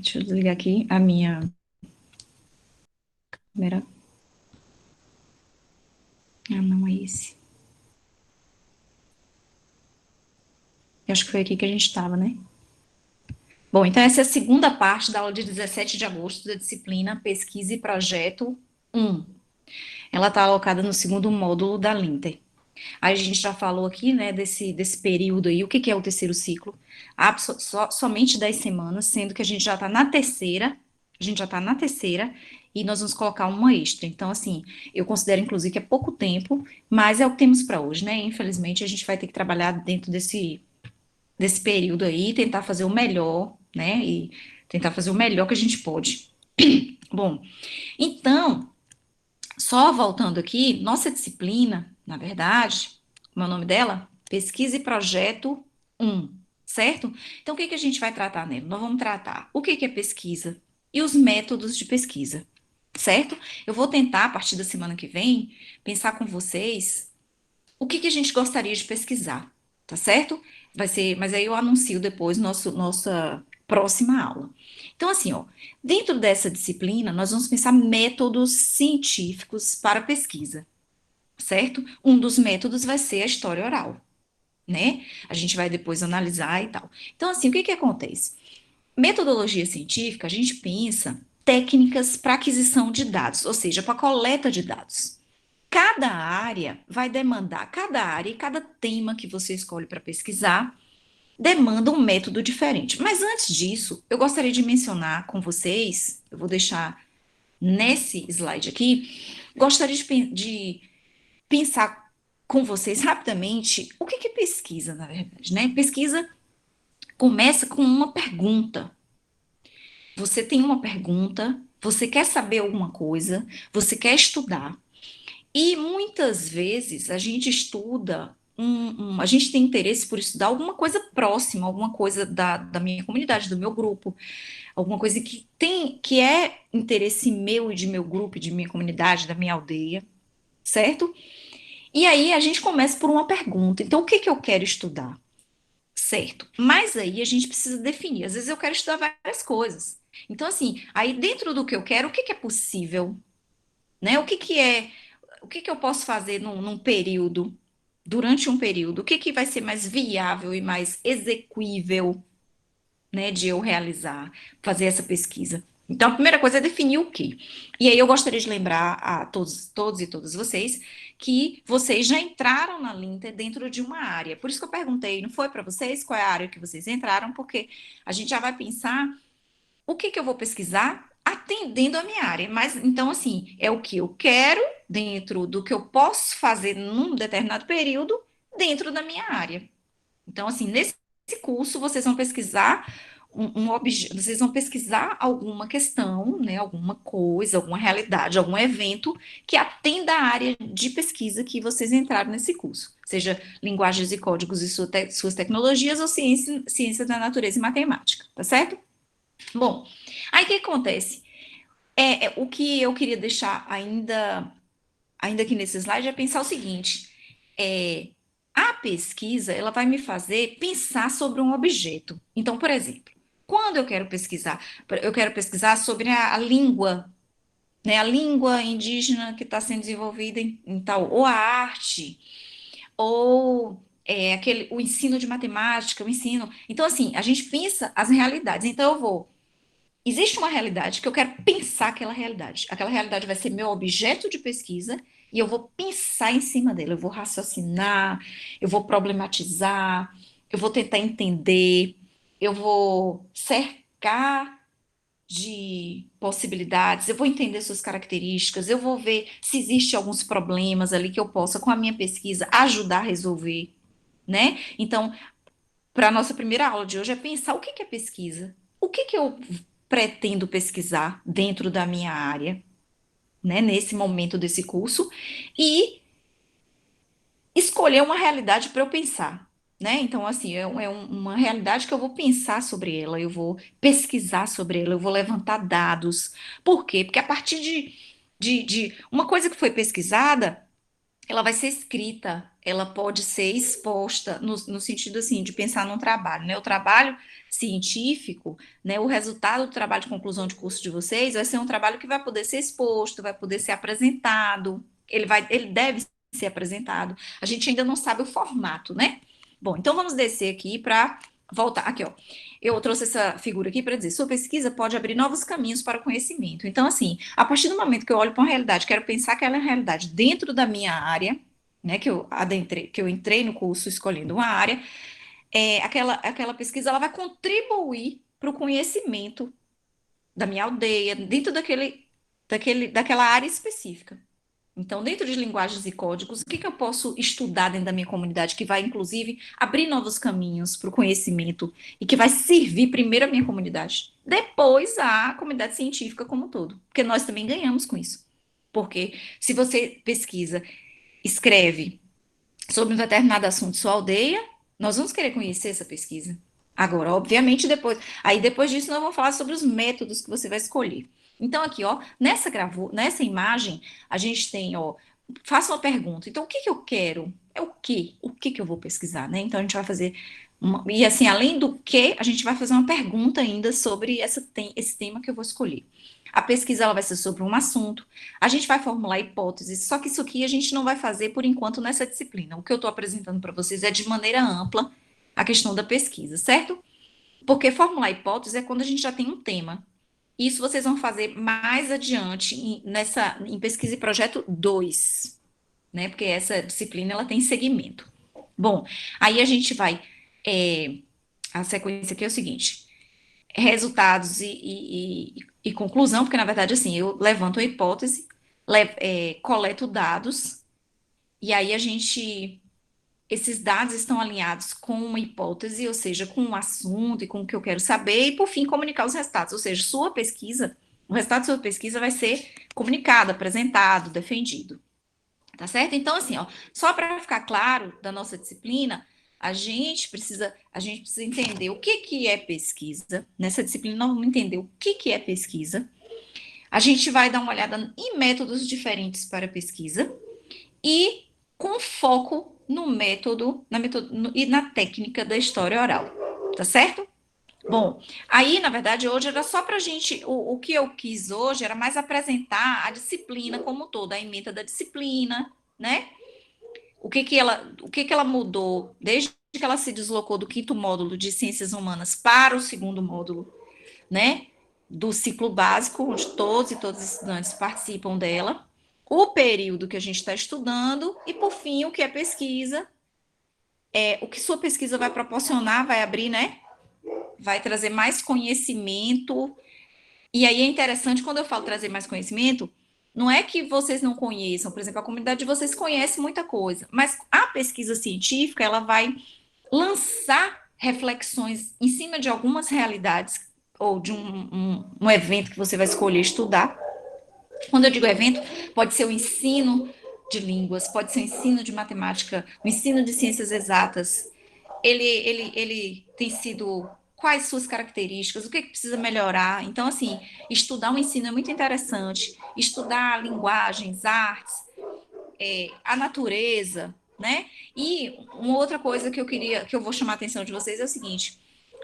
Deixa eu desligar aqui a minha câmera. Ah, não é esse. Eu acho que foi aqui que a gente estava, né? Bom, então essa é a segunda parte da aula de 17 de agosto da disciplina Pesquisa e Projeto 1. Ela está alocada no segundo módulo da Linter. Aí a gente já falou aqui, né, desse período aí, o que é o terceiro ciclo? Somente 10 semanas, sendo que a gente já está na terceira, e nós vamos colocar uma extra. Então, assim, eu considero, inclusive, que é pouco tempo, mas é o que temos para hoje, né? Infelizmente, a gente vai ter que trabalhar dentro desse período aí, tentar fazer o melhor, né? E tentar fazer o melhor que a gente pode. Bom, então, só voltando aqui, nossa disciplina, na verdade, como é o nome dela? Pesquisa e Projeto 1, certo? Então, o que a gente vai tratar nele? Nós vamos tratar o que é pesquisa e os métodos de pesquisa, certo? Eu vou tentar, a partir da semana que vem, pensar com vocês o que a gente gostaria de pesquisar, tá certo? Vai ser, mas aí eu anuncio depois nossa próxima aula. Então, assim, ó, dentro dessa disciplina, nós vamos pensar métodos científicos para pesquisa, certo? Um dos métodos vai ser a história oral, né? A gente vai depois analisar e tal. Então, assim, o que acontece? Metodologia científica, a gente pensa técnicas para aquisição de dados, ou seja, para coleta de dados. Cada área e cada tema que você escolhe para pesquisar demanda um método diferente. Mas antes disso, eu gostaria de mencionar com vocês, eu vou deixar nesse slide aqui, gostaria de pensar com vocês rapidamente o que é pesquisa, na verdade, né? Pesquisa começa com uma pergunta. Você tem uma pergunta, você quer saber alguma coisa, você quer estudar. E muitas vezes a gente estuda, a gente tem interesse por estudar alguma coisa próxima, alguma coisa da minha comunidade, do meu grupo, alguma coisa que é interesse meu e de meu grupo, de minha comunidade, da minha aldeia, certo? E aí a gente começa por uma pergunta. Então, o que eu quero estudar? Certo. Mas aí a gente precisa definir. Às vezes eu quero estudar várias coisas. Então, assim, aí dentro do que eu quero, o que é possível, né? O que eu posso fazer num período, durante um período? O que vai ser mais viável e mais execuível, né, de eu realizar, fazer essa pesquisa? Então, a primeira coisa é definir o quê. E aí eu gostaria de lembrar a todos e todas vocês que vocês já entraram na Linter dentro de uma área. Por isso que eu perguntei, não foi para vocês qual é a área que vocês entraram, porque a gente já vai pensar o que eu vou pesquisar atendendo a minha área. Mas então, assim, é o que eu quero dentro do que eu posso fazer num determinado período dentro da minha área. Então, assim, nesse curso vocês vão pesquisar vocês vão pesquisar alguma questão, né, alguma coisa, alguma realidade, algum evento que atenda à área de pesquisa que vocês entraram nesse curso, seja linguagens e códigos e suas tecnologias ou ciência da natureza e matemática, tá certo? Bom, aí o que acontece? O que eu queria deixar ainda aqui nesse slide é pensar o seguinte: é, a pesquisa ela vai me fazer pensar sobre um objeto. Então, por exemplo, quando eu quero pesquisar sobre a língua, né, a língua indígena que está sendo desenvolvida em tal, ou a arte, ou o ensino de matemática, o ensino. Então, assim, a gente pensa as realidades. Então, existe uma realidade que eu quero pensar aquela realidade. Aquela realidade vai ser meu objeto de pesquisa e eu vou pensar em cima dela. Eu vou raciocinar, eu vou problematizar, eu vou tentar entender, eu vou cercar de possibilidades, eu vou entender suas características, eu vou ver se existe alguns problemas ali que eu possa, com a minha pesquisa, ajudar a resolver, né? Então, para a nossa primeira aula de hoje é pensar o que é pesquisa, o que eu pretendo pesquisar dentro da minha área, né, nesse momento desse curso, e escolher uma realidade para eu pensar. Né? Então, assim, uma realidade que eu vou pensar sobre ela, eu vou pesquisar sobre ela, eu vou levantar dados. Por quê? Porque a partir de uma coisa que foi pesquisada, ela vai ser escrita, ela pode ser exposta no sentido assim de pensar num trabalho, né? O trabalho científico, né? O resultado do trabalho de conclusão de curso de vocês vai ser um trabalho que vai poder ser exposto, vai poder ser apresentado, ele deve ser apresentado. A gente ainda não sabe o formato, né? Bom, então vamos descer aqui para voltar aqui, ó. Eu trouxe essa figura aqui para dizer, sua pesquisa pode abrir novos caminhos para o conhecimento. Então, assim, a partir do momento que eu olho para uma realidade, quero pensar que ela é uma realidade dentro da minha área, né, que eu entrei no curso escolhendo uma área, aquela pesquisa ela vai contribuir para o conhecimento da minha aldeia, dentro daquela área específica. Então, dentro de linguagens e códigos, o que eu posso estudar dentro da minha comunidade que vai, inclusive, abrir novos caminhos para o conhecimento e que vai servir primeiro a minha comunidade, depois a comunidade científica como um todo, porque nós também ganhamos com isso. Porque se você pesquisa, escreve sobre um determinado assunto de sua aldeia, nós vamos querer conhecer essa pesquisa. Agora, obviamente, depois disso, nós vamos falar sobre os métodos que você vai escolher. Então, aqui, ó, nessa imagem, a gente tem, ó, faça uma pergunta. Então, o que que eu quero? É o quê? O que que eu vou pesquisar, né? Então, a gente vai fazer e assim, além do que, a gente vai fazer uma pergunta ainda sobre esse tema que eu vou escolher. A pesquisa ela vai ser sobre um assunto, a gente vai formular hipóteses, só que isso aqui a gente não vai fazer por enquanto nessa disciplina. O que eu estou apresentando para vocês é de maneira ampla a questão da pesquisa, certo? Porque formular hipóteses é quando a gente já tem um tema. Isso vocês vão fazer mais adiante em pesquisa e projeto 2, né? Porque essa disciplina ela tem segmento. Bom, aí a gente vai. é, a sequência aqui é o seguinte: resultados e conclusão, porque na verdade, assim, eu levanto a hipótese, coleto dados, e aí esses dados estão alinhados com uma hipótese, ou seja, com um assunto e com o que eu quero saber, e por fim comunicar os resultados, ou seja, o resultado da sua pesquisa vai ser comunicado, apresentado, defendido. Tá certo? Então, assim, ó, só para ficar claro da nossa disciplina, a gente precisa entender o que que é pesquisa. Nessa disciplina, nós vamos entender o que que é pesquisa. A gente vai dar uma olhada em métodos diferentes para pesquisa e com foco no método, e na técnica da história oral. Tá certo? Bom, aí, na verdade, hoje era só para a gente. O que eu quis hoje era mais apresentar a disciplina como toda, a ementa da disciplina, né? O que que ela mudou desde que ela se deslocou do quinto módulo de Ciências Humanas para o segundo módulo, né? Do ciclo básico, onde todos e todas os estudantes participam dela, o período que a gente está estudando e, por fim, o que é pesquisa, o que sua pesquisa vai proporcionar, vai abrir, né? Vai trazer mais conhecimento. E aí é interessante quando eu falo trazer mais conhecimento, não é que vocês não conheçam, por exemplo, a comunidade de vocês conhece muita coisa, mas a pesquisa científica, ela vai lançar reflexões em cima de algumas realidades ou de um evento que você vai escolher estudar. Quando eu digo evento, pode ser o ensino de línguas, pode ser o ensino de matemática, o ensino de ciências exatas. Ele tem sido quais suas características, o que, que precisa melhorar. Então, assim, estudar o ensino é muito interessante, estudar linguagens, artes, a natureza, né? E uma outra coisa que eu vou chamar a atenção de vocês é o seguinte: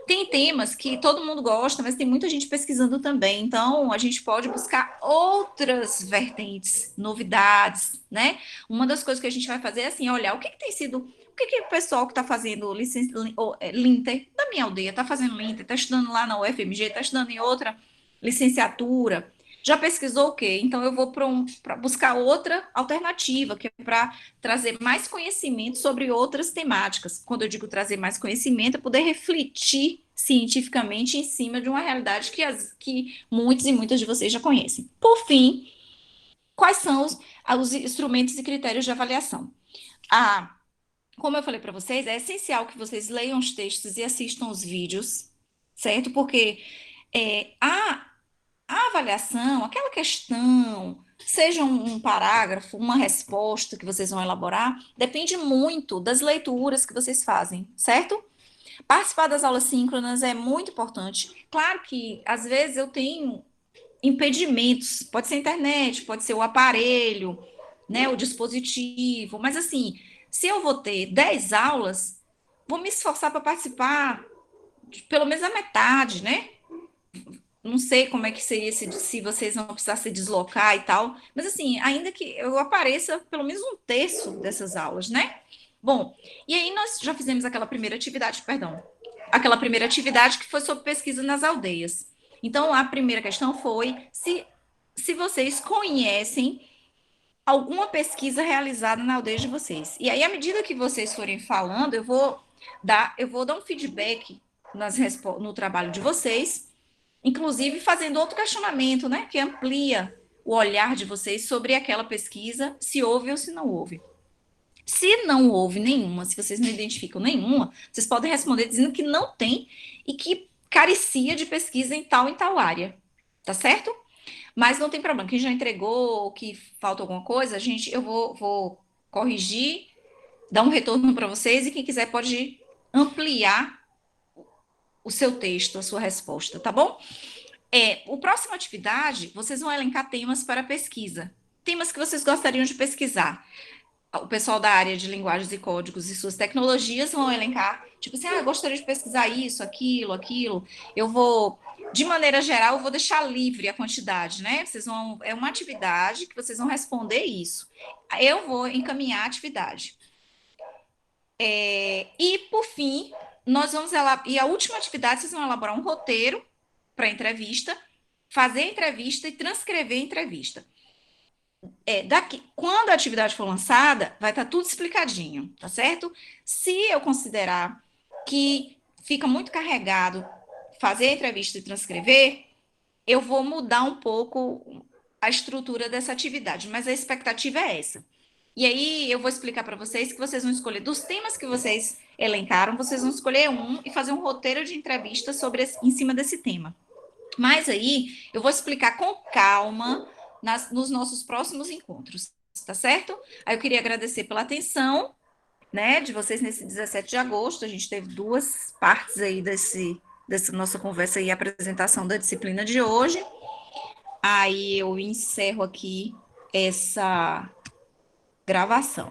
tem temas que todo mundo gosta, mas tem muita gente pesquisando também. Então, a gente pode buscar outras vertentes, novidades, né? Uma das coisas que a gente vai fazer é assim, olhar o que, que tem sido, o que, que o pessoal que está fazendo Linter, da minha aldeia, está fazendo Linter, está estudando lá na UFMG, está estudando em outra licenciatura, já pesquisou o quê? Então eu vou para buscar outra alternativa, que é para trazer mais conhecimento sobre outras temáticas. Quando eu digo trazer mais conhecimento, é poder refletir cientificamente em cima de uma realidade que muitos e muitas de vocês já conhecem. Por fim, quais são os instrumentos e critérios de avaliação? Ah, como eu falei para vocês, é essencial que vocês leiam os textos e assistam os vídeos, certo? Porque a avaliação, aquela questão, seja um parágrafo, uma resposta que vocês vão elaborar, depende muito das leituras que vocês fazem, certo? Participar das aulas síncronas é muito importante. Claro que, às vezes, eu tenho impedimentos, pode ser a internet, pode ser o aparelho, né, o dispositivo, mas assim, Se eu vou ter 10 aulas, vou me esforçar para participar de pelo menos a metade, né? Não sei como é que seria se vocês vão precisar se deslocar e tal, mas assim, ainda que eu apareça pelo menos um terço dessas aulas, né? Bom, e aí nós já fizemos aquela primeira atividade, perdão, aquela primeira atividade que foi sobre pesquisa nas aldeias. Então, a primeira questão foi se vocês conhecem alguma pesquisa realizada na aldeia de vocês. E aí, à medida que vocês forem falando, eu vou dar um feedback no trabalho de vocês, inclusive fazendo outro questionamento, né, que amplia o olhar de vocês sobre aquela pesquisa, se houve ou se não houve. Se não houve nenhuma, se vocês não identificam nenhuma, vocês podem responder dizendo que não tem e que carecia de pesquisa em tal área, tá certo? Mas não tem problema, quem já entregou, que falta alguma coisa, gente, eu vou corrigir, dar um retorno para vocês e quem quiser pode ampliar o seu texto, a sua resposta, tá bom? O próximo atividade, vocês vão elencar temas para pesquisa. Temas que vocês gostariam de pesquisar. O pessoal da área de linguagens e códigos e suas tecnologias vão elencar, tipo assim, gostaria de pesquisar isso, aquilo, aquilo. Eu vou, de maneira geral, eu vou deixar livre a quantidade, né? É uma atividade que vocês vão responder isso. Eu vou encaminhar a atividade. E, por fim, e a última atividade, vocês vão elaborar um roteiro para a entrevista, fazer a entrevista e transcrever a entrevista. Quando a atividade for lançada, vai estar tudo explicadinho, tá certo? Se eu considerar que fica muito carregado fazer a entrevista e transcrever, eu vou mudar um pouco a estrutura dessa atividade, mas a expectativa é essa. E aí eu vou explicar para vocês que vocês vão escolher dos temas que vocês elencaram, vocês vão escolher um e fazer um roteiro de entrevista em cima desse tema. Mas aí eu vou explicar com calma nos nossos próximos encontros, tá certo? Aí eu queria agradecer pela atenção, né, de vocês nesse 17 de agosto. A gente teve duas partes aí dessa nossa conversa e apresentação da disciplina de hoje. Aí eu encerro aqui essa gravação.